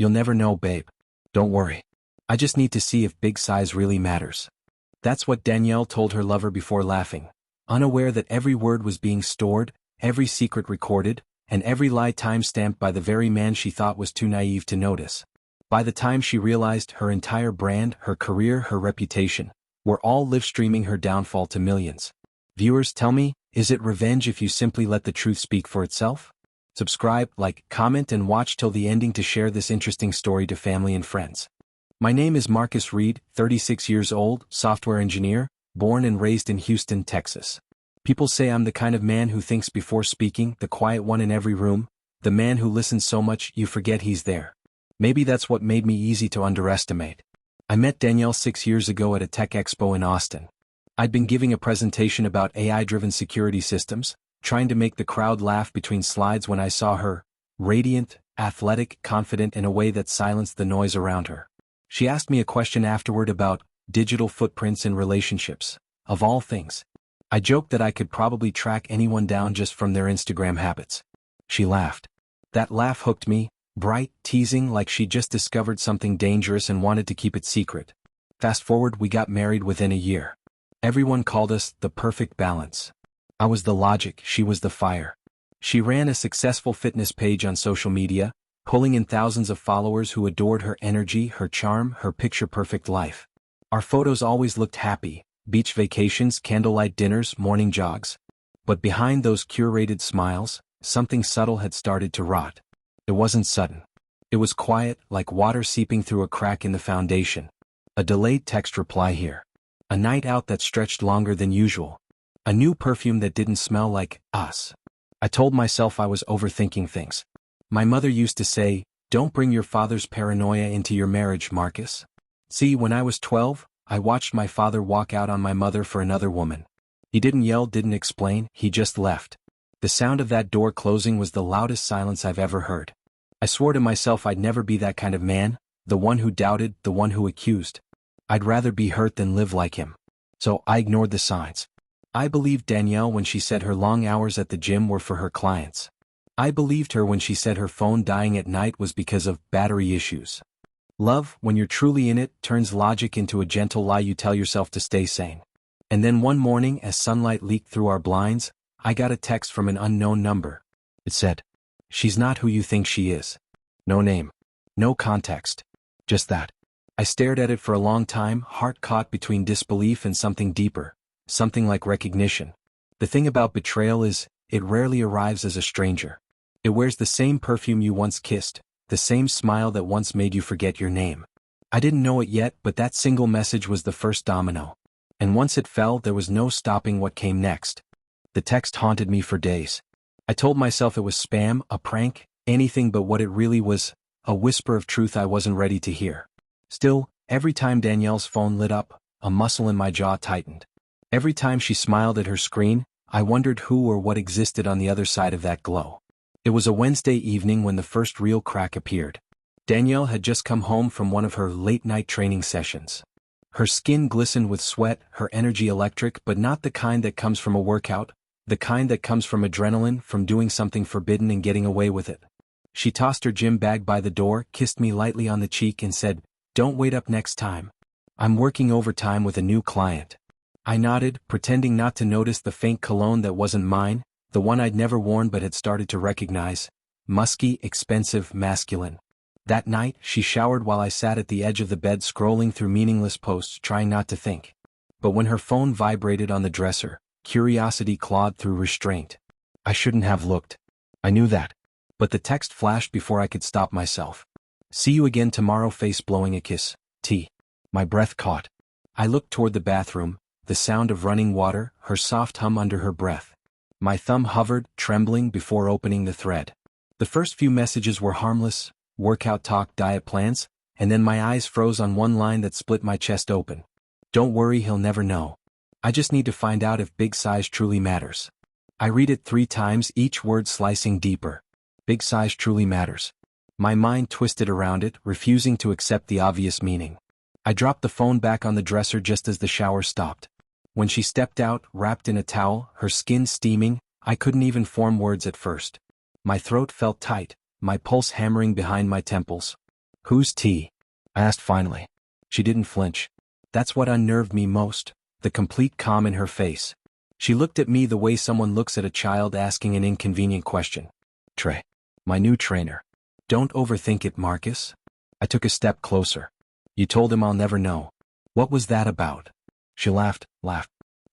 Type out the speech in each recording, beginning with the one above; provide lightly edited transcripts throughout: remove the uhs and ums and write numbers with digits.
You'll never know, babe. Don't worry. I just need to see if big size really matters. That's what Danielle told her lover before laughing, unaware that every word was being stored, every secret recorded, and every lie time-stamped by the very man she thought was too naive to notice. By the time she realized, her entire brand, her career, her reputation, were all live-streaming her downfall to millions. Viewers, tell me, is it revenge if you simply let the truth speak for itself? Subscribe, like, comment and watch till the ending to share this interesting story to family and friends. My name is Marcus Reed, 36 years old, software engineer, born and raised in Houston, Texas. People say I'm the kind of man who thinks before speaking, the quiet one in every room, the man who listens so much you forget he's there. Maybe that's what made me easy to underestimate. I met Danielle 6 years ago at a tech expo in Austin. I'd been giving a presentation about AI-driven security systems, trying to make the crowd laugh between slides when I saw her, radiant, athletic, confident in a way that silenced the noise around her. She asked me a question afterward about digital footprints in relationships, of all things. I joked that I could probably track anyone down just from their Instagram habits. She laughed. That laugh hooked me, bright, teasing like she'd just discovered something dangerous and wanted to keep it secret. Fast forward, we got married within a year. Everyone called us the perfect balance. I was the logic, she was the fire. She ran a successful fitness page on social media, pulling in thousands of followers who adored her energy, her charm, her picture-perfect life. Our photos always looked happy, beach vacations, candlelight dinners, morning jogs. But behind those curated smiles, something subtle had started to rot. It wasn't sudden. It was quiet, like water seeping through a crack in the foundation. A delayed text reply here. A night out that stretched longer than usual. A new perfume that didn't smell like us. I told myself I was overthinking things. My mother used to say, "Don't bring your father's paranoia into your marriage, Marcus." See, when I was 12, I watched my father walk out on my mother for another woman. He didn't yell, didn't explain, he just left. The sound of that door closing was the loudest silence I've ever heard. I swore to myself I'd never be that kind of man, the one who doubted, the one who accused. I'd rather be hurt than live like him. So I ignored the signs. I believed Danielle when she said her long hours at the gym were for her clients. I believed her when she said her phone dying at night was because of battery issues. Love, when you're truly in it, turns logic into a gentle lie you tell yourself to stay sane. And then one morning, as sunlight leaked through our blinds, I got a text from an unknown number. It said, "She's not who you think she is." No name. No context. Just that. I stared at it for a long time, heart caught between disbelief and something deeper, something like recognition. The thing about betrayal is, it rarely arrives as a stranger. It wears the same perfume you once kissed, the same smile that once made you forget your name. I didn't know it yet, but that single message was the first domino. And once it fell, there was no stopping what came next. The text haunted me for days. I told myself it was spam, a prank, anything but what it really was, a whisper of truth I wasn't ready to hear. Still, every time Danielle's phone lit up, a muscle in my jaw tightened. Every time she smiled at her screen, I wondered who or what existed on the other side of that glow. It was a Wednesday evening when the first real crack appeared. Danielle had just come home from one of her late-night training sessions. Her skin glistened with sweat, her energy electric, but not the kind that comes from a workout, the kind that comes from adrenaline, from doing something forbidden and getting away with it. She tossed her gym bag by the door, kissed me lightly on the cheek and said, "Don't wait up next time. I'm working overtime with a new client." I nodded, pretending not to notice the faint cologne that wasn't mine, the one I'd never worn but had started to recognize. Musky, expensive, masculine. That night, she showered while I sat at the edge of the bed scrolling through meaningless posts, trying not to think. But when her phone vibrated on the dresser, curiosity clawed through restraint. I shouldn't have looked. I knew that. But the text flashed before I could stop myself. "See you again tomorrow," face blowing a kiss. T. My breath caught. I looked toward the bathroom, the sound of running water, her soft hum under her breath. My thumb hovered, trembling, before opening the thread. The first few messages were harmless, workout talk, diet plans, and then my eyes froze on one line that split my chest open. "Don't worry, he'll never know. I just need to find out if big size truly matters." I read it 3 times, each word slicing deeper. Big size truly matters. My mind twisted around it, refusing to accept the obvious meaning. I dropped the phone back on the dresser just as the shower stopped. When she stepped out, wrapped in a towel, her skin steaming, I couldn't even form words at first. My throat felt tight, my pulse hammering behind my temples. Who's T? I asked finally. She didn't flinch. That's what unnerved me most, the complete calm in her face. She looked at me the way someone looks at a child asking an inconvenient question. Trey. My new trainer. Don't overthink it, Marcus. I took a step closer. You told him I'll never know. What was that about? She laughed.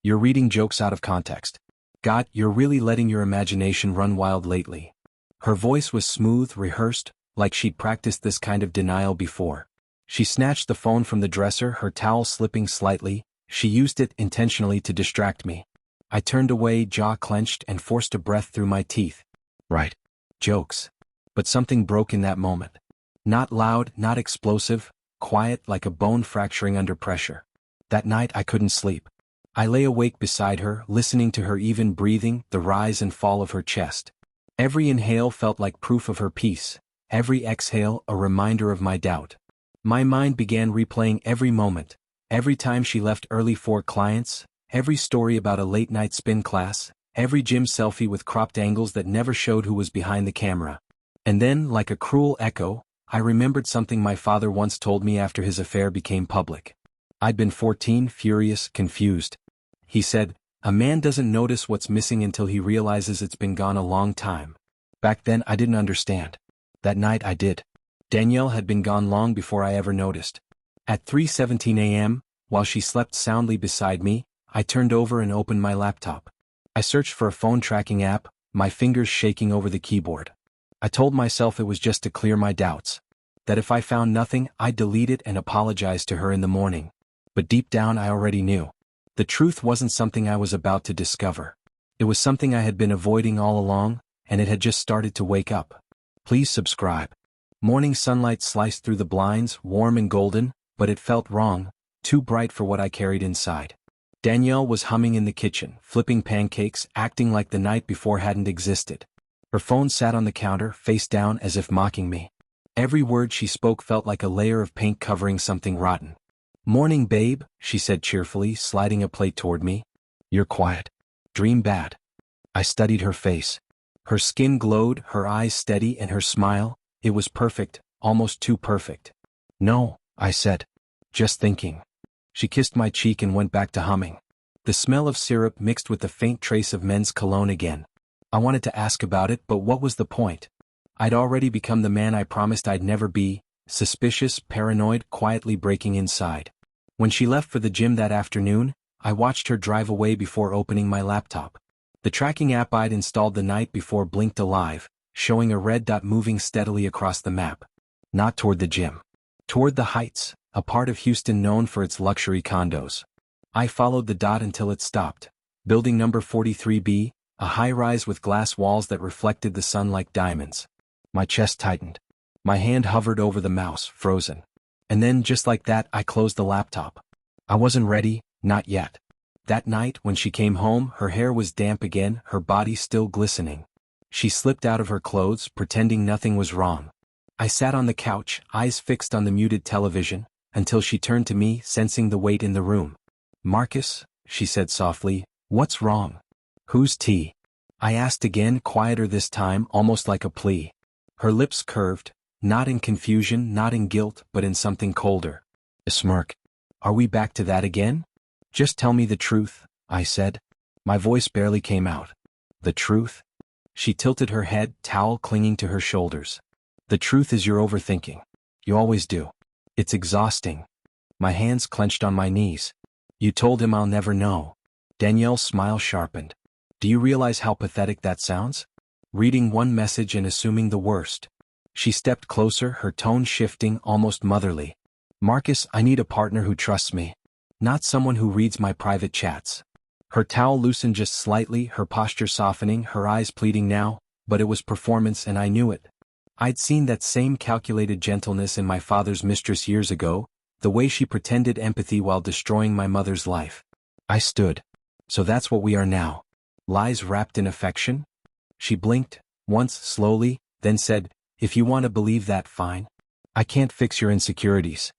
You're reading jokes out of context. God, you're really letting your imagination run wild lately. Her voice was smooth, rehearsed, like she'd practiced this kind of denial before. She snatched the phone from the dresser, her towel slipping slightly. She used it intentionally to distract me. I turned away, jaw clenched, and forced a breath through my teeth. Right. Jokes. But something broke in that moment. Not loud, not explosive, quiet like a bone fracturing under pressure. That night I couldn't sleep. I lay awake beside her, listening to her even breathing, the rise and fall of her chest. Every inhale felt like proof of her peace, every exhale a reminder of my doubt. My mind began replaying every moment, every time she left early for clients, every story about a late-night spin class, every gym selfie with cropped angles that never showed who was behind the camera. And then, like a cruel echo, I remembered something my father once told me after his affair became public. I'd been 14, furious, confused. He said, a man doesn't notice what's missing until he realizes it's been gone a long time. Back then I didn't understand. That night I did. Danielle had been gone long before I ever noticed. At 3:17 a.m., while she slept soundly beside me, I turned over and opened my laptop. I searched for a phone tracking app, my fingers shaking over the keyboard. I told myself it was just to clear my doubts. That if I found nothing, I'd delete it and apologize to her in the morning. But deep down I already knew. The truth wasn't something I was about to discover. It was something I had been avoiding all along, and it had just started to wake up. Please subscribe. Morning sunlight sliced through the blinds, warm and golden, but it felt wrong, too bright for what I carried inside. Danielle was humming in the kitchen, flipping pancakes, acting like the night before hadn't existed. Her phone sat on the counter, face down as if mocking me. Every word she spoke felt like a layer of paint covering something rotten. Morning, babe, she said cheerfully, sliding a plate toward me. You're quiet. Dream bad. I studied her face. Her skin glowed, her eyes steady, and her smile, it was perfect, almost too perfect. No, I said. Just thinking. She kissed my cheek and went back to humming. The smell of syrup mixed with the faint trace of men's cologne again. I wanted to ask about it, but what was the point? I'd already become the man I promised I'd never be, suspicious, paranoid, quietly breaking inside. When she left for the gym that afternoon, I watched her drive away before opening my laptop. The tracking app I'd installed the night before blinked alive, showing a red dot moving steadily across the map. Not toward the gym. Toward the Heights, a part of Houston known for its luxury condos. I followed the dot until it stopped. Building number 43B, a high-rise with glass walls that reflected the sun like diamonds. My chest tightened. My hand hovered over the mouse, frozen. And then, just like that, I closed the laptop. I wasn't ready, not yet. That night, when she came home, her hair was damp again, her body still glistening. She slipped out of her clothes, pretending nothing was wrong. I sat on the couch, eyes fixed on the muted television, until she turned to me, sensing the weight in the room. Marcus, she said softly, what's wrong? Who's T? I asked again, quieter this time, almost like a plea. Her lips curved, not in confusion, not in guilt, but in something colder. A smirk. Are we back to that again? Just tell me the truth, I said. My voice barely came out. The truth? She tilted her head, towel clinging to her shoulders. The truth is you're overthinking. You always do. It's exhausting. My hands clenched on my knees. You told him I'll never know. Danielle's smile sharpened. Do you realize how pathetic that sounds? Reading one message and assuming the worst. She stepped closer, her tone shifting, almost motherly. Marcus, I need a partner who trusts me. Not someone who reads my private chats. Her towel loosened just slightly, her posture softening, her eyes pleading now, but it was performance and I knew it. I'd seen that same calculated gentleness in my father's mistress years ago, the way she pretended empathy while destroying my mother's life. I stood. So that's what we are now. Lies wrapped in affection? She blinked, once slowly, then said, if you want to believe that, fine. I can't fix your insecurities.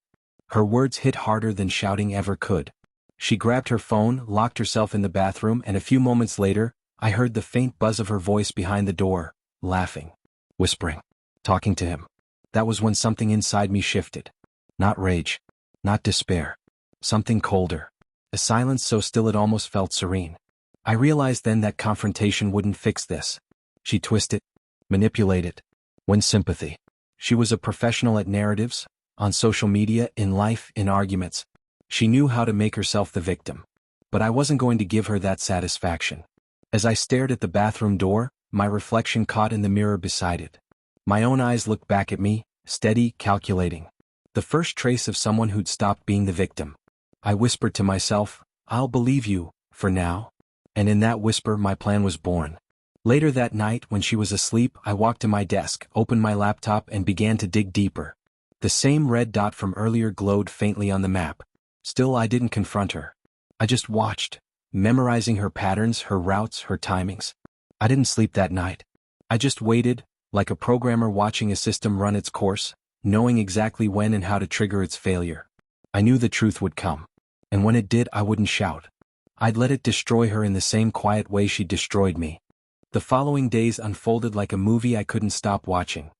Her words hit harder than shouting ever could. She grabbed her phone, locked herself in the bathroom, and a few moments later, I heard the faint buzz of her voice behind the door, laughing, whispering, talking to him. That was when something inside me shifted. Not rage. Not despair. Something colder. A silence so still it almost felt serene. I realized then that confrontation wouldn't fix this. She'd twist it, manipulate it, win sympathy. She was a professional at narratives, on social media, in life, in arguments. She knew how to make herself the victim. But I wasn't going to give her that satisfaction. As I stared at the bathroom door, my reflection caught in the mirror beside it. My own eyes looked back at me, steady, calculating. The first trace of someone who'd stopped being the victim. I whispered to myself, I'll believe you, for now. And in that whisper my plan was born. Later that night, when she was asleep, I walked to my desk, opened my laptop and began to dig deeper. The same red dot from earlier glowed faintly on the map. Still I didn't confront her. I just watched, memorizing her patterns, her routes, her timings. I didn't sleep that night. I just waited, like a programmer watching a system run its course, knowing exactly when and how to trigger its failure. I knew the truth would come. And when it did, I wouldn't shout. I'd let it destroy her in the same quiet way she destroyed me. The following days unfolded like a movie I couldn't stop watching.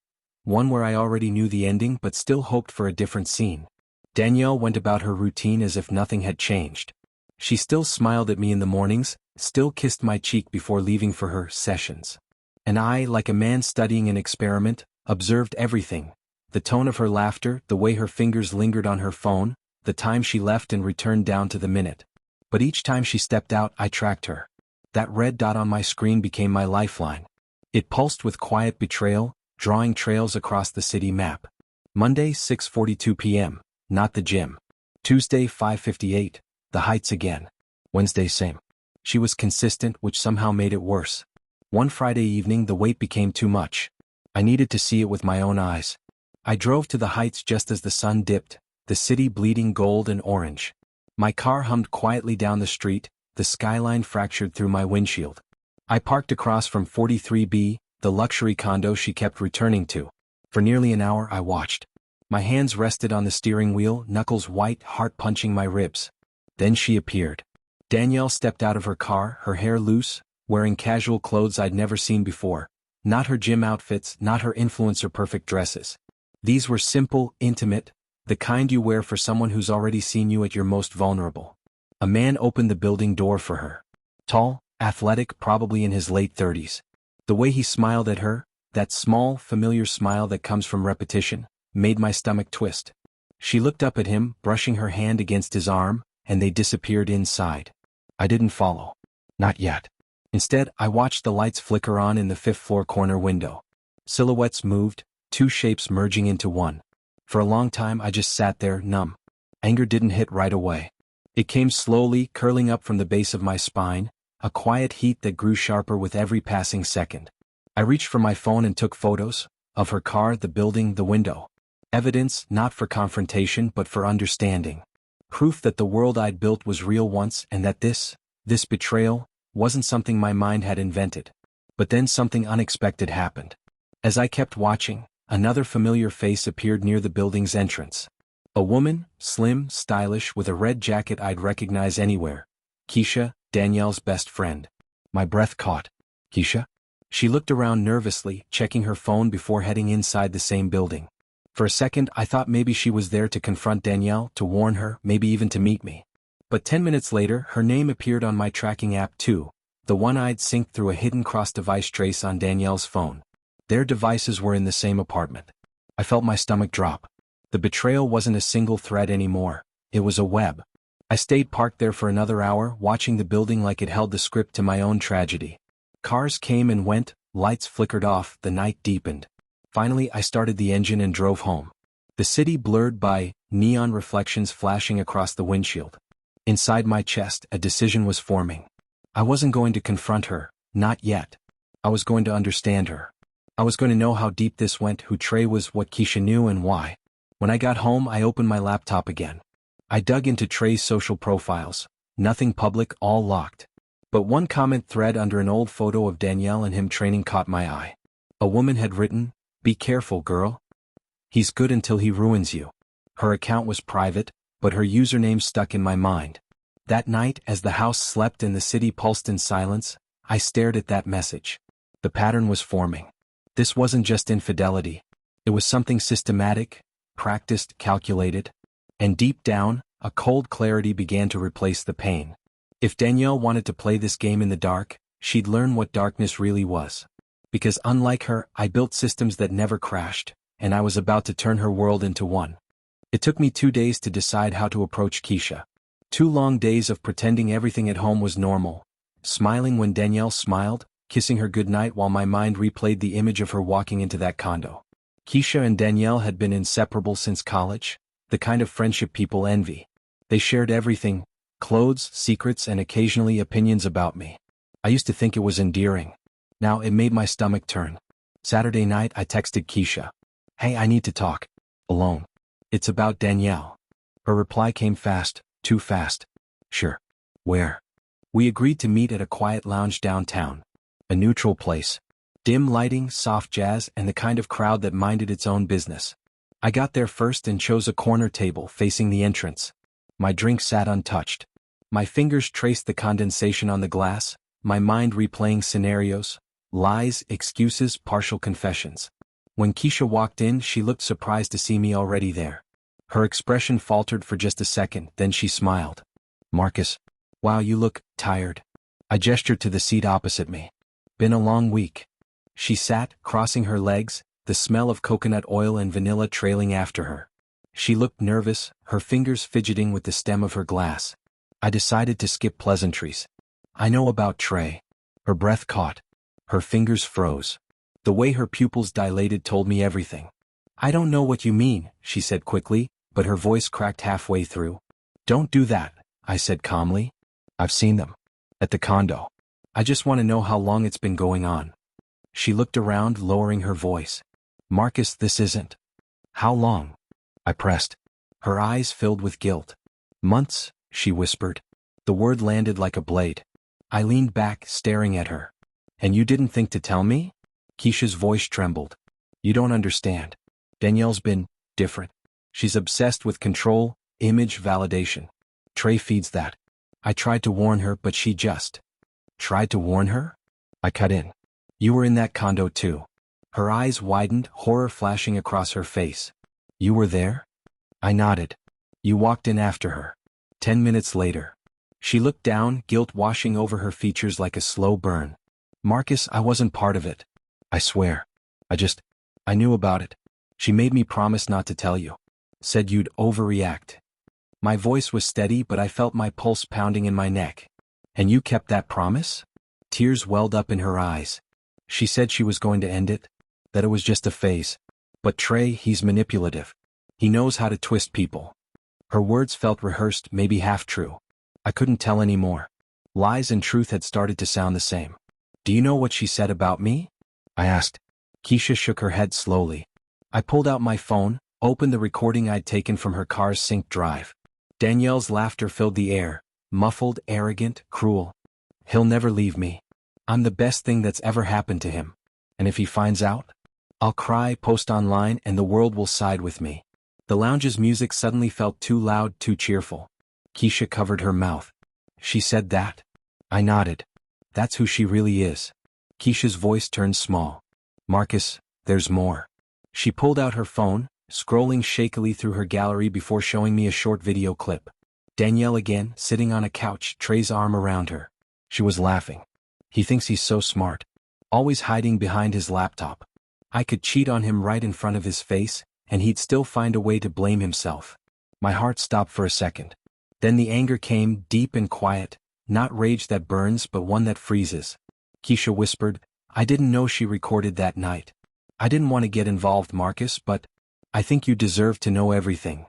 One where I already knew the ending but still hoped for a different scene. Danielle went about her routine as if nothing had changed. She still smiled at me in the mornings, still kissed my cheek before leaving for her sessions. And I, like a man studying an experiment, observed everything. The tone of her laughter, the way her fingers lingered on her phone, the time she left and returned down to the minute. But each time she stepped out, I tracked her. That red dot on my screen became my lifeline. It pulsed with quiet betrayal, drawing trails across the city map. Monday, 6:42 p.m., not the gym. Tuesday, 5:58, the heights again. Wednesday, same. She was consistent, which somehow made it worse. One Friday evening, the wait became too much. I needed to see it with my own eyes. I drove to the heights just as the sun dipped, the city bleeding gold and orange. My car hummed quietly down the street, the skyline fractured through my windshield. I parked across from 43B, the luxury condo she kept returning to. For nearly an hour I watched. My hands rested on the steering wheel, knuckles white, heart punching my ribs. Then she appeared. Danielle stepped out of her car, her hair loose, wearing casual clothes I'd never seen before. Not her gym outfits, not her influencer-perfect dresses. These were simple, intimate, the kind you wear for someone who's already seen you at your most vulnerable. A man opened the building door for her. Tall, athletic, probably in his late 30s. The way he smiled at her, that small, familiar smile that comes from repetition, made my stomach twist. She looked up at him, brushing her hand against his arm, and they disappeared inside. I didn't follow. Not yet. Instead, I watched the lights flicker on in the fifth-floor corner window. Silhouettes moved, two shapes merging into one. For a long time I just sat there, numb. Anger didn't hit right away. It came slowly, curling up from the base of my spine, a quiet heat that grew sharper with every passing second. I reached for my phone and took photos, of her car, the building, the window. Evidence, not for confrontation but for understanding. Proof that the world I'd built was real once and that this betrayal, wasn't something my mind had invented. But then something unexpected happened. As I kept watching, another familiar face appeared near the building's entrance. A woman, slim, stylish, with a red jacket I'd recognize anywhere. Keisha, Danielle's best friend. My breath caught. Keisha? She looked around nervously, checking her phone before heading inside the same building. For a second I thought maybe she was there to confront Danielle, to warn her, maybe even to meet me. But 10 minutes later her name appeared on my tracking app too, the one I'd synced through a hidden cross-device trace on Danielle's phone. Their devices were in the same apartment. I felt my stomach drop. The betrayal wasn't a single thread anymore. It was a web. I stayed parked there for another hour, watching the building like it held the script to my own tragedy. Cars came and went, lights flickered off, the night deepened. Finally I started the engine and drove home. The city blurred by, neon reflections flashing across the windshield. Inside my chest, a decision was forming. I wasn't going to confront her, not yet. I was going to understand her. I was going to know how deep this went, who Trey was, what Keisha knew, and why. When I got home I opened my laptop again. I dug into Trey's social profiles. Nothing public, all locked. But one comment thread under an old photo of Danielle and him training caught my eye. A woman had written, "Be careful, girl. He's good until he ruins you." Her account was private, but her username stuck in my mind. That night, as the house slept and the city pulsed in silence, I stared at that message. The pattern was forming. This wasn't just infidelity. It was something systematic, practiced, calculated, and deep down, a cold clarity began to replace the pain. If Danielle wanted to play this game in the dark, she'd learn what darkness really was. Because unlike her, I built systems that never crashed, and I was about to turn her world into one. It took me 2 days to decide how to approach Keisha. 2 long days of pretending everything at home was normal, smiling when Danielle smiled, kissing her goodnight while my mind replayed the image of her walking into that condo. Keisha and Danielle had been inseparable since college, the kind of friendship people envy. They shared everything, clothes, secrets, and occasionally opinions about me. I used to think it was endearing. Now it made my stomach turn. Saturday night I texted Keisha. "Hey, I need to talk. Alone. It's about Danielle." Her reply came fast, too fast. "Sure. Where?" We agreed to meet at a quiet lounge downtown. A neutral place. Dim lighting, soft jazz, and the kind of crowd that minded its own business. I got there first and chose a corner table facing the entrance. My drink sat untouched. My fingers traced the condensation on the glass, my mind replaying scenarios, lies, excuses, partial confessions. When Keisha walked in, she looked surprised to see me already there. Her expression faltered for just a second, then she smiled. "Marcus, wow, you look tired." I gestured to the seat opposite me. "Been a long week." She sat, crossing her legs, the smell of coconut oil and vanilla trailing after her. She looked nervous, her fingers fidgeting with the stem of her glass. I decided to skip pleasantries. "I know about Trey." Her breath caught. Her fingers froze. The way her pupils dilated told me everything. "I don't know what you mean," she said quickly, but her voice cracked halfway through. "Don't do that," I said calmly. "I've seen them. At the condo. I just want to know how long it's been going on." She looked around, lowering her voice. "Marcus, this isn't." "How long?" I pressed. Her eyes filled with guilt. "Months," she whispered. The word landed like a blade. I leaned back, staring at her. "And you didn't think to tell me?" Keisha's voice trembled. "You don't understand. Danielle's been different. She's obsessed with control, image, validation. Trey feeds that." I tried to warn her, but she just tried to warn her? I cut in. "You were in that condo too." Her eyes widened, horror flashing across her face. "You were there?" I nodded. "You walked in after her." 10 minutes later. She looked down, guilt washing over her features like a slow burn. "Marcus, I wasn't part of it. I swear. I knew about it. She made me promise not to tell you. Said you'd overreact." My voice was steady, but I felt my pulse pounding in my neck. "And you kept that promise?" Tears welled up in her eyes. "She said she was going to end it, that it was just a phase. But Trey, he's manipulative. He knows how to twist people." Her words felt rehearsed, maybe half true. I couldn't tell anymore. Lies and truth had started to sound the same. "Do you know what she said about me?" I asked. Keisha shook her head slowly. I pulled out my phone, opened the recording I'd taken from her car's sync drive. Danielle's laughter filled the air, muffled, arrogant, cruel. "He'll never leave me. I'm the best thing that's ever happened to him. And if he finds out, I'll cry, post online, and the world will side with me." The lounge's music suddenly felt too loud, too cheerful. Keisha covered her mouth. "She said that?" I nodded. "That's who she really is." Keisha's voice turned small. "Marcus, there's more." She pulled out her phone, scrolling shakily through her gallery before showing me a short video clip. Danielle again, sitting on a couch, Trey's arm around her. She was laughing. "He thinks he's so smart. Always hiding behind his laptop. I could cheat on him right in front of his face, and he'd still find a way to blame himself." My heart stopped for a second. Then the anger came, deep and quiet, not rage that burns but one that freezes. Keisha whispered, "I didn't know she recorded that night. I didn't want to get involved, Marcus, but I think you deserve to know everything."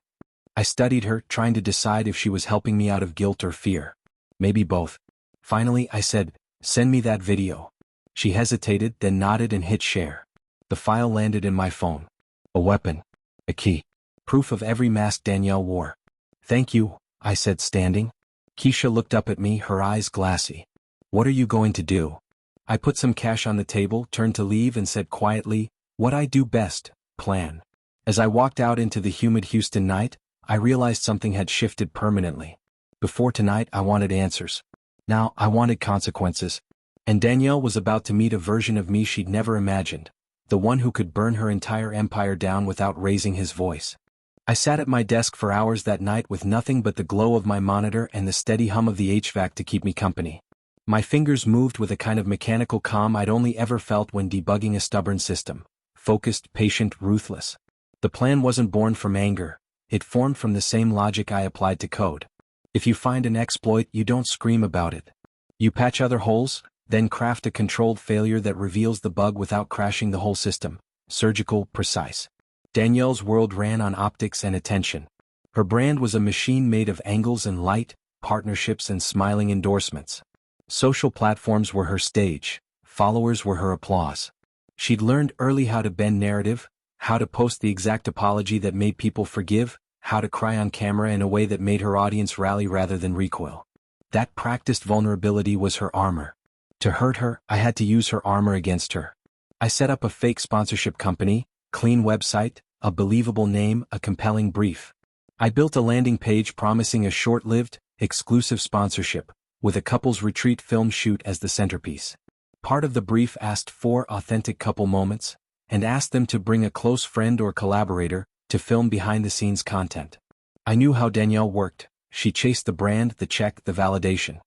I studied her, trying to decide if she was helping me out of guilt or fear. Maybe both. Finally, I said, "Send me that video." She hesitated, then nodded and hit share. The file landed in my phone. A weapon. A key. Proof of every mask Danielle wore. "Thank you," I said, standing. Keisha looked up at me, her eyes glassy. "What are you going to do?" I put some cash on the table, turned to leave, and said quietly, "What I do best, plan." As I walked out into the humid Houston night, I realized something had shifted permanently. Before tonight, I wanted answers. Now, I wanted consequences. And Danielle was about to meet a version of me she'd never imagined. the one who could burn her entire empire down without raising his voice. I sat at my desk for hours that night with nothing but the glow of my monitor and the steady hum of the HVAC to keep me company. My fingers moved with a kind of mechanical calm I'd only ever felt when debugging a stubborn system. Focused, patient, ruthless. The plan wasn't born from anger. It formed from the same logic I applied to code. If you find an exploit, you don't scream about it. You patch other holes, then craft a controlled failure that reveals the bug without crashing the whole system. Surgical, precise. Danielle's world ran on optics and attention. Her brand was a machine made of angles and light, partnerships and smiling endorsements. Social platforms were her stage, followers were her applause. She'd learned early how to bend narrative, how to post the exact apology that made people forgive, how to cry on camera in a way that made her audience rally rather than recoil. That practiced vulnerability was her armor. To hurt her, I had to use her armor against her. I set up a fake sponsorship company, clean website, a believable name, a compelling brief. I built a landing page promising a short-lived, exclusive sponsorship, with a couple's retreat film shoot as the centerpiece. Part of the brief asked 4 authentic couple moments, and asked them to bring a close friend or collaborator to film behind-the-scenes content. I knew how Danielle worked. She chased the brand, the check, the validation.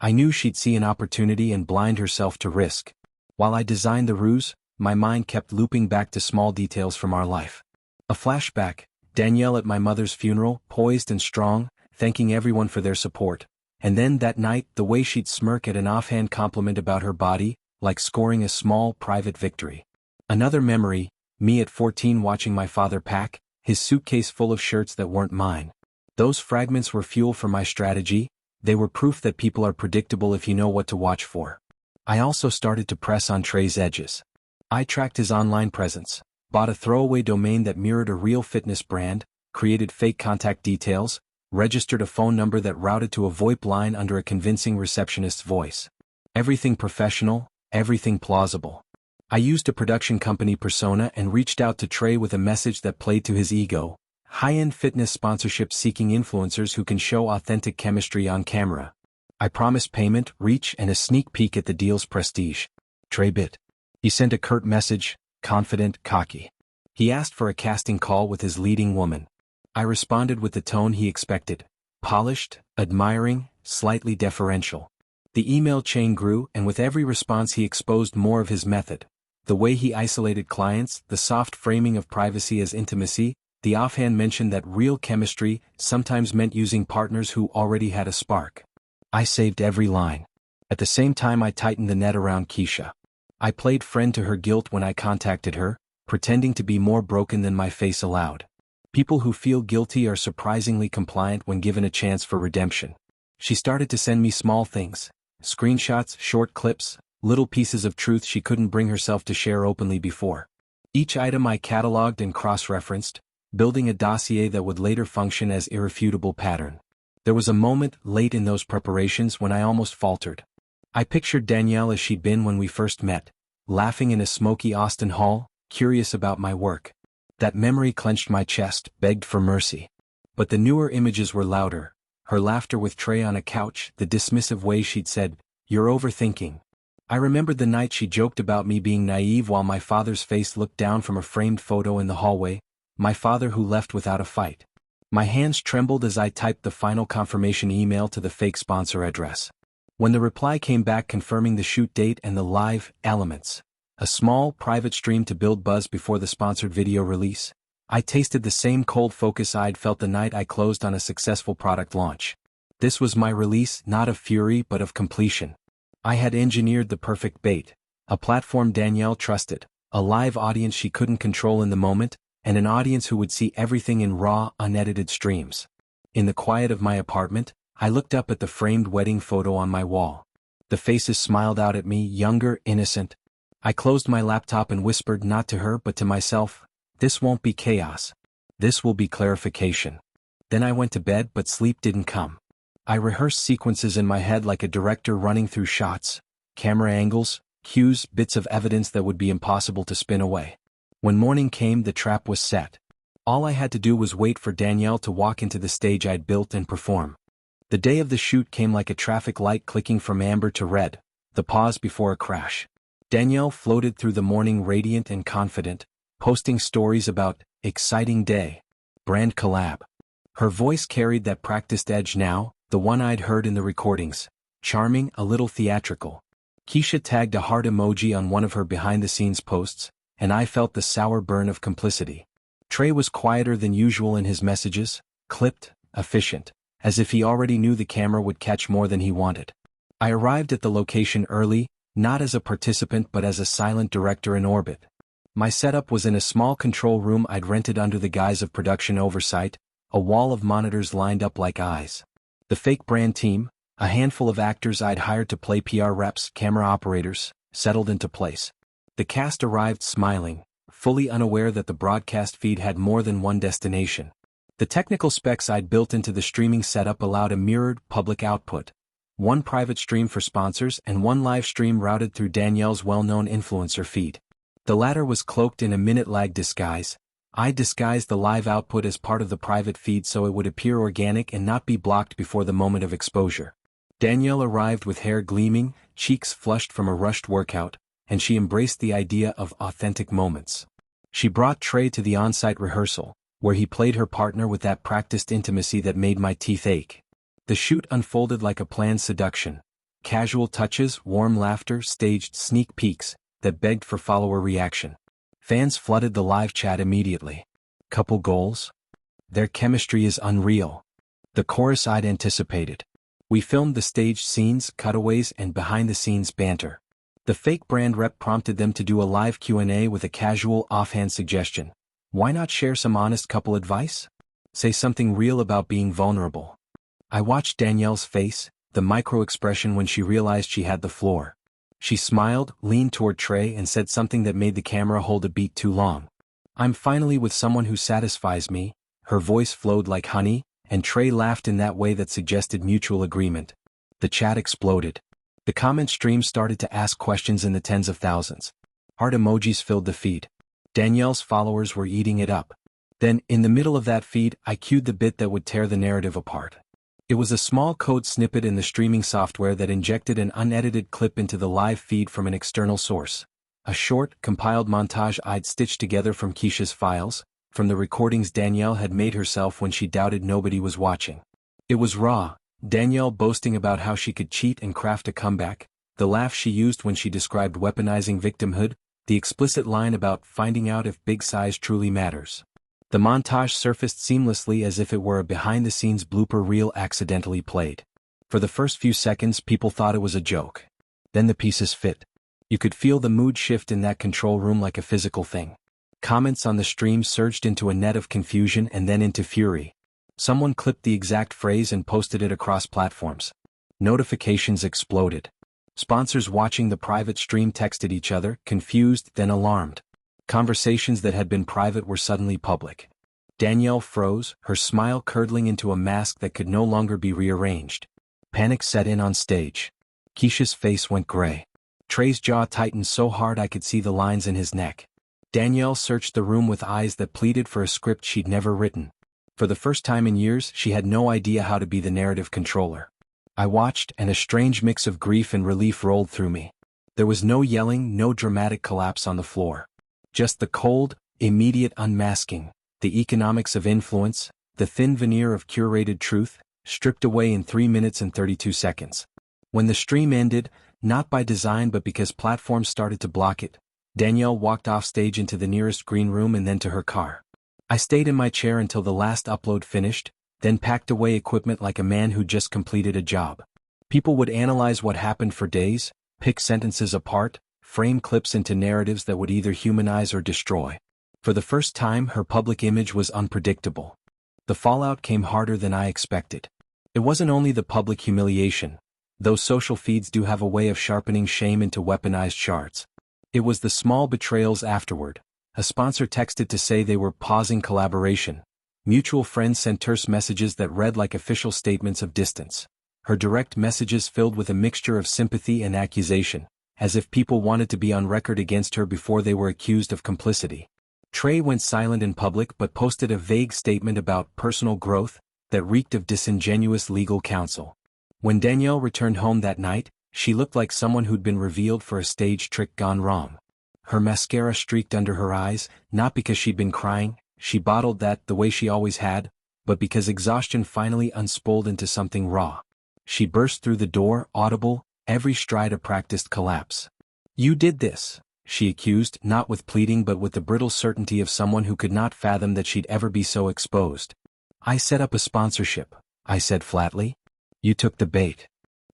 I knew she'd see an opportunity and blind herself to risk. While I designed the ruse, my mind kept looping back to small details from our life. A flashback, Danielle at my mother's funeral, poised and strong, thanking everyone for their support. And then that night, the way she'd smirk at an offhand compliment about her body, like scoring a small, private victory. Another memory, me at 14 watching my father pack, his suitcase full of shirts that weren't mine. Those fragments were fuel for my strategy. They were proof that people are predictable if you know what to watch for. I also started to press on Trey's edges. I tracked his online presence, bought a throwaway domain that mirrored a real fitness brand, created fake contact details, registered a phone number that routed to a VoIP line under a convincing receptionist's voice. Everything professional, everything plausible. I used a production company persona and reached out to Trey with a message that played to his ego. High-end fitness sponsorship-seeking influencers who can show authentic chemistry on camera. I promised payment, reach, and a sneak peek at the deal's prestige. Trey bit. He sent a curt message, confident, cocky. He asked for a casting call with his leading woman. I responded with the tone he expected. Polished, admiring, slightly deferential. The email chain grew, and with every response he exposed more of his method. The way he isolated clients, the soft framing of privacy as intimacy, the offhand mention that real chemistry sometimes meant using partners who already had a spark. I saved every line. At the same time I tightened the net around Keisha. I played friend to her guilt when I contacted her, pretending to be more broken than my face allowed. People who feel guilty are surprisingly compliant when given a chance for redemption. She started to send me small things, screenshots, short clips, little pieces of truth she couldn't bring herself to share openly before. Each item I cataloged and cross-referenced, building a dossier that would later function as irrefutable pattern. There was a moment late in those preparations when I almost faltered. I pictured Danielle as she'd been when we first met, laughing in a smoky Austin hall, curious about my work. That memory clenched my chest, begged for mercy. But the newer images were louder. Her laughter with Trey on a couch, the dismissive way she'd said, "You're overthinking." I remembered the night she joked about me being naive while my father's face looked down from a framed photo in the hallway, my father who left without a fight. My hands trembled as I typed the final confirmation email to the fake sponsor address. When the reply came back confirming the shoot date and the live elements, a small, private stream to build buzz before the sponsored video release, I tasted the same cold focus I'd felt the night I closed on a successful product launch. This was my release, not of fury but of completion. I had engineered the perfect bait, a platform Danielle trusted, a live audience she couldn't control in the moment, and an audience who would see everything in raw, unedited streams. In the quiet of my apartment, I looked up at the framed wedding photo on my wall. The faces smiled out at me, younger, innocent. I closed my laptop and whispered not to her but to myself, "This won't be chaos. This will be clarification." Then I went to bed but sleep didn't come. I rehearsed sequences in my head like a director running through shots, camera angles, cues, bits of evidence that would be impossible to spin away. When morning came, the trap was set. All I had to do was wait for Danielle to walk into the stage I'd built and perform. The day of the shoot came like a traffic light clicking from amber to red, the pause before a crash. Danielle floated through the morning radiant and confident, posting stories about exciting day, brand collab. Her voice carried that practiced edge now, the one I'd heard in the recordings, charming, a little theatrical. Keisha tagged a heart emoji on one of her behind-the-scenes posts, and I felt the sour burn of complicity. Trey was quieter than usual in his messages, clipped, efficient, as if he already knew the camera would catch more than he wanted. I arrived at the location early, not as a participant but as a silent director in orbit. My setup was in a small control room I'd rented under the guise of production oversight, a wall of monitors lined up like eyes. The fake brand team, a handful of actors I'd hired to play PR reps, camera operators, settled into place. The cast arrived smiling, fully unaware that the broadcast feed had more than one destination. The technical specs I'd built into the streaming setup allowed a mirrored, public output. One private stream for sponsors and one live stream routed through Danielle's well-known influencer feed. The latter was cloaked in a minute-lag disguise. I disguised the live output as part of the private feed so it would appear organic and not be blocked before the moment of exposure. Danielle arrived with hair gleaming, cheeks flushed from a rushed workout, and she embraced the idea of authentic moments. She brought Trey to the on-site rehearsal, where he played her partner with that practiced intimacy that made my teeth ache. The shoot unfolded like a planned seduction. Casual touches, warm laughter, staged sneak peeks that begged for follower reaction. Fans flooded the live chat immediately. Couple goals? Their chemistry is unreal. The chorus I'd anticipated. We filmed the staged scenes, cutaways, and behind-the-scenes banter. The fake brand rep prompted them to do a live Q&A with a casual, offhand suggestion. Why not share some honest couple advice? Say something real about being vulnerable. I watched Danielle's face, the micro-expression when she realized she had the floor. She smiled, leaned toward Trey and said something that made the camera hold a beat too long. I'm finally with someone who satisfies me. Her voice flowed like honey, and Trey laughed in that way that suggested mutual agreement. The chat exploded. The comment stream started to ask questions in the tens of thousands. Heart emojis filled the feed. Danielle's followers were eating it up. Then, in the middle of that feed, I cued the bit that would tear the narrative apart. It was a small code snippet in the streaming software that injected an unedited clip into the live feed from an external source. A short, compiled montage I'd stitched together from Keisha's files, from the recordings Danielle had made herself when she doubted nobody was watching. It was raw, Danielle boasting about how she could cheat and craft a comeback, the laugh she used when she described weaponizing victimhood, the explicit line about finding out if big size truly matters. The montage surfaced seamlessly as if it were a behind-the-scenes blooper reel accidentally played. For the first few seconds people thought it was a joke. Then the pieces fit. You could feel the mood shift in that control room like a physical thing. Comments on the stream surged into a net of confusion and then into fury. Someone clipped the exact phrase and posted it across platforms. Notifications exploded. Sponsors watching the private stream texted each other, confused then alarmed. Conversations that had been private were suddenly public. Danielle froze, her smile curdling into a mask that could no longer be rearranged. Panic set in on stage. Keisha's face went gray. Trey's jaw tightened so hard I could see the lines in his neck. Danielle searched the room with eyes that pleaded for a script she'd never written. For the first time in years, she had no idea how to be the narrative controller. I watched, and a strange mix of grief and relief rolled through me. There was no yelling, no dramatic collapse on the floor. Just the cold, immediate unmasking, the economics of influence, the thin veneer of curated truth, stripped away in 3 minutes and 32 seconds. When the stream ended, not by design but because platforms started to block it, Danielle walked off stage into the nearest green room and then to her car. I stayed in my chair until the last upload finished, then packed away equipment like a man who just completed a job. People would analyze what happened for days, pick sentences apart, frame clips into narratives that would either humanize or destroy. For the first time, her public image was unpredictable. The fallout came harder than I expected. It wasn't only the public humiliation, though social feeds do have a way of sharpening shame into weaponized shards. It was the small betrayals afterward. A sponsor texted to say they were pausing collaboration. Mutual friends sent terse messages that read like official statements of distance. Her direct messages filled with a mixture of sympathy and accusation, as if people wanted to be on record against her before they were accused of complicity. Trey went silent in public but posted a vague statement about personal growth that reeked of disingenuous legal counsel. When Danielle returned home that night, She looked like someone who'd been revealed for a stage trick gone wrong. Her mascara streaked under her eyes, not because she'd been crying, she bottled that the way she always had, but because exhaustion finally unspooled into something raw. She burst through the door, audible, every stride a practiced collapse. "You did this," she accused, not with pleading but with the brittle certainty of someone who could not fathom that she'd ever be so exposed. "I set up a sponsorship," I said flatly. "You took the bait."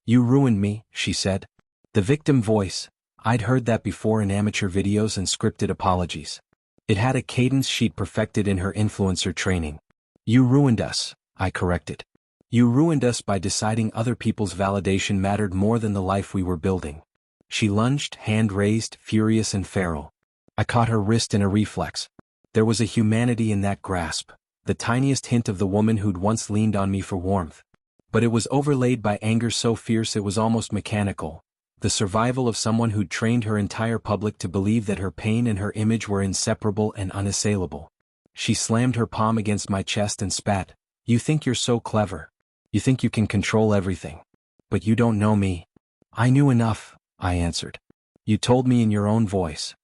"You ruined me," she said. The victim voice, I'd heard that before in amateur videos and scripted apologies. It had a cadence she'd perfected in her influencer training. "You ruined us," I corrected. "You ruined us by deciding other people's validation mattered more than the life we were building." She lunged, hand raised, furious and feral. I caught her wrist in a reflex. There was a humanity in that grasp, the tiniest hint of the woman who'd once leaned on me for warmth. But it was overlaid by anger so fierce it was almost mechanical, the survival of someone who'd trained her entire public to believe that her pain and her image were inseparable and unassailable. She slammed her palm against my chest and spat, "You think you're so clever. You think you can control everything. But you don't know me." "I knew enough," I answered. "You told me in your own voice."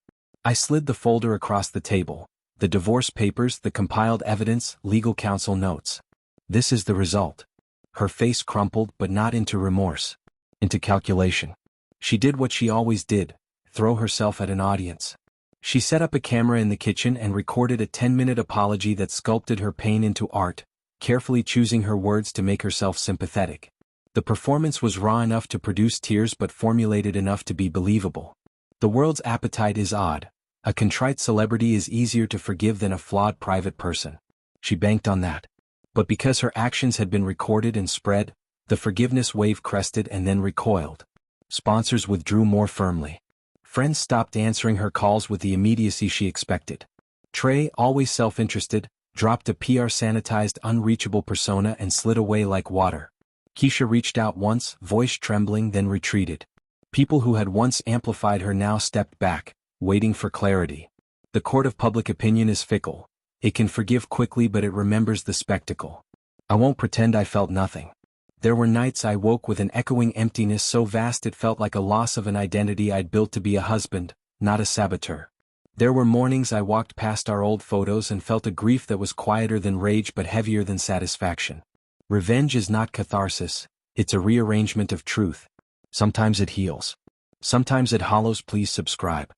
I slid the folder across the table, the divorce papers, the compiled evidence, legal counsel notes. "This is the result." Her face crumpled, but not into remorse. Into calculation. She did what she always did, throw herself at an audience. She set up a camera in the kitchen and recorded a 10-minute apology that sculpted her pain into art, carefully choosing her words to make herself sympathetic. The performance was raw enough to produce tears but formulated enough to be believable. The world's appetite is odd. A contrite celebrity is easier to forgive than a flawed private person. She banked on that. But because her actions had been recorded and spread, the forgiveness wave crested and then recoiled. Sponsors withdrew more firmly. Friends stopped answering her calls with the immediacy she expected. Trey, always self-interested, dropped a PR-sanitized unreachable persona and slid away like water. Keisha reached out once, voice trembling, then retreated. People who had once amplified her now stepped back, waiting for clarity. The court of public opinion is fickle. It can forgive quickly but it remembers the spectacle. I won't pretend I felt nothing. There were nights I woke with an echoing emptiness so vast it felt like a loss of an identity I'd built to be a husband, not a saboteur. There were mornings I walked past our old photos and felt a grief that was quieter than rage but heavier than satisfaction. Revenge is not catharsis, it's a rearrangement of truth. Sometimes it heals. Sometimes it hollows. Please subscribe.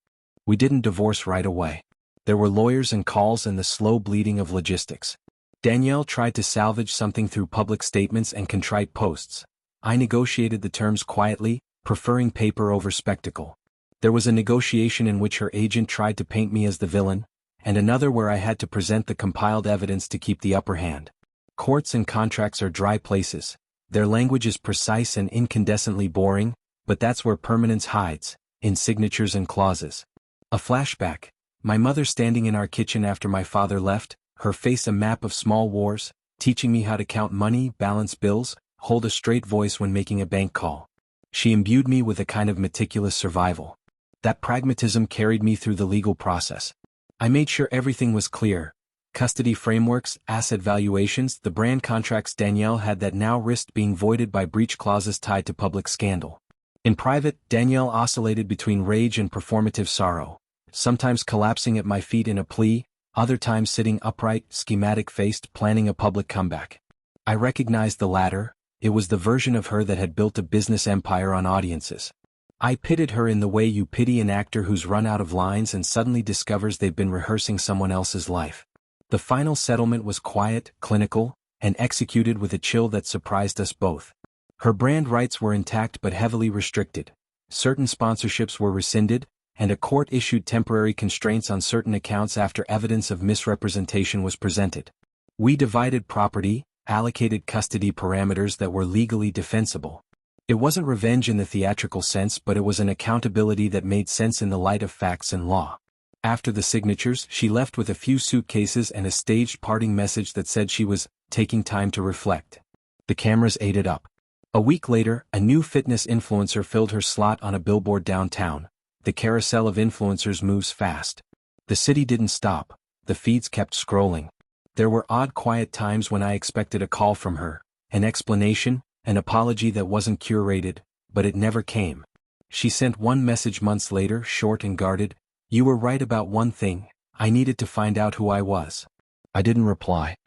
We didn't divorce right away. There were lawyers and calls and the slow bleeding of logistics. Danielle tried to salvage something through public statements and contrite posts. I negotiated the terms quietly, preferring paper over spectacle. There was a negotiation in which her agent tried to paint me as the villain, and another where I had to present the compiled evidence to keep the upper hand. Courts and contracts are dry places. Their language is precise and incandescently boring, but that's where permanence hides, in signatures and clauses. A flashback. My mother standing in our kitchen after my father left, her face a map of small wars, teaching me how to count money, balance bills, hold a straight voice when making a bank call. She imbued me with a kind of meticulous survival. That pragmatism carried me through the legal process. I made sure everything was clear. Custody frameworks, asset valuations, the brand contracts Danielle had that now risked being voided by breach clauses tied to public scandal. In private, Danielle oscillated between rage and performative sorrow, sometimes collapsing at my feet in a plea, other times sitting upright, schematic-faced, planning a public comeback. I recognized the latter. It was the version of her that had built a business empire on audiences. I pitied her in the way you pity an actor who's run out of lines and suddenly discovers they've been rehearsing someone else's life. The final settlement was quiet, clinical, and executed with a chill that surprised us both. Her brand rights were intact but heavily restricted. Certain sponsorships were rescinded, and a court issued temporary constraints on certain accounts after evidence of misrepresentation was presented. We divided property, allocated custody parameters that were legally defensible. It wasn't revenge in the theatrical sense, but it was an accountability that made sense in the light of facts and law. After the signatures, she left with a few suitcases and a staged parting message that said she was taking time to reflect. The cameras ate it up. A week later, a new fitness influencer filled her slot on a billboard downtown. The carousel of influencers moves fast. The city didn't stop. The feeds kept scrolling. There were odd quiet times when I expected a call from her, an explanation, an apology that wasn't curated, but it never came. She sent one message months later, short and guarded. "You were right about one thing, I needed to find out who I was." I didn't reply.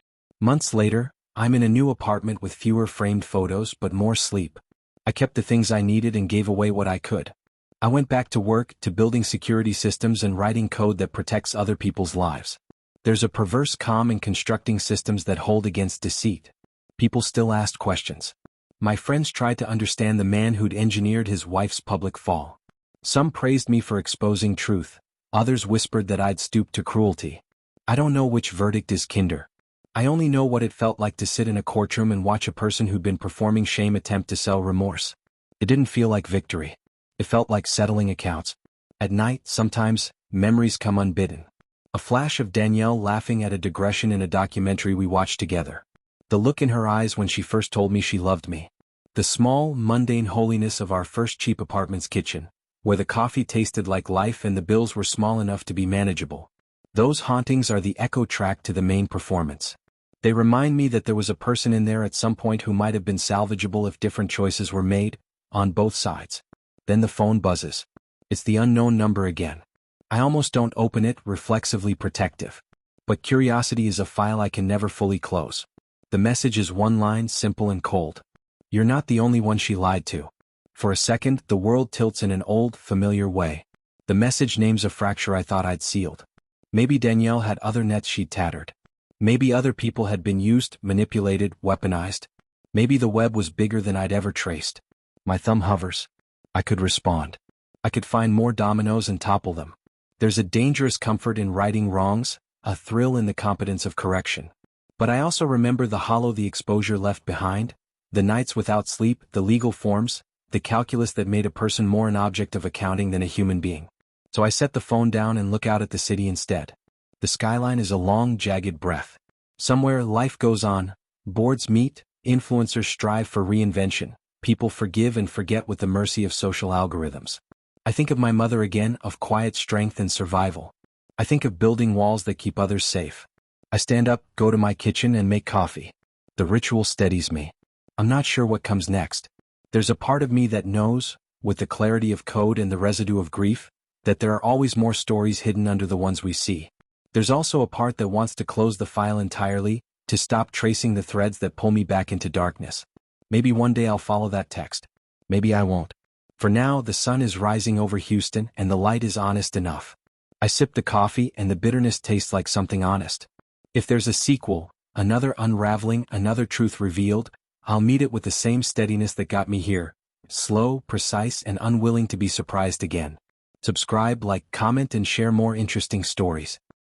Months later, I'm in a new apartment with fewer framed photos but more sleep. I kept the things I needed and gave away what I could. I went back to work, to building security systems and writing code that protects other people's lives. There's a perverse calm in constructing systems that hold against deceit. People still asked questions. My friends tried to understand the man who'd engineered his wife's public fall. Some praised me for exposing truth. Others whispered that I'd stooped to cruelty. I don't know which verdict is kinder. I only know what it felt like to sit in a courtroom and watch a person who'd been performing shame attempt to sell remorse. It didn't feel like victory. It felt like settling accounts. At night, sometimes, memories come unbidden. A flash of Danielle laughing at a digression in a documentary we watched together. The look in her eyes when she first told me she loved me. The small, mundane holiness of our first cheap apartment's kitchen, where the coffee tasted like life and the bills were small enough to be manageable. Those hauntings are the echo track to the main performance. They remind me that there was a person in there at some point who might have been salvageable if different choices were made, on both sides. Then the phone buzzes. It's the unknown number again. I almost don't open it, reflexively protective. But curiosity is a file I can never fully close. The message is one line, simple and cold. "You're not the only one she lied to." For a second, the world tilts in an old, familiar way. The message names a fracture I thought I'd sealed. Maybe Danielle had other nets she'd tattered. Maybe other people had been used, manipulated, weaponized. Maybe the web was bigger than I'd ever traced. My thumb hovers. I could respond. I could find more dominoes and topple them. There's a dangerous comfort in righting wrongs, a thrill in the competence of correction. But I also remember the exposure left behind, the nights without sleep, the legal forms, the calculus that made a person more an object of accounting than a human being. So I set the phone down and look out at the city instead. The skyline is a long, jagged breath. Somewhere life goes on, boards meet, influencers strive for reinvention. People forgive and forget with the mercy of social algorithms. I think of my mother again, of quiet strength and survival. I think of building walls that keep others safe. I stand up, go to my kitchen and make coffee. The ritual steadies me. I'm not sure what comes next. There's a part of me that knows, with the clarity of code and the residue of grief, that there are always more stories hidden under the ones we see. There's also a part that wants to close the file entirely, to stop tracing the threads that pull me back into darkness. Maybe one day I'll follow that text. Maybe I won't. For now, the sun is rising over Houston and the light is honest enough. I sip the coffee and the bitterness tastes like something honest. If there's a sequel, another unraveling, another truth revealed, I'll meet it with the same steadiness that got me here, slow, precise, and unwilling to be surprised again. Subscribe, like, comment, and share more interesting stories.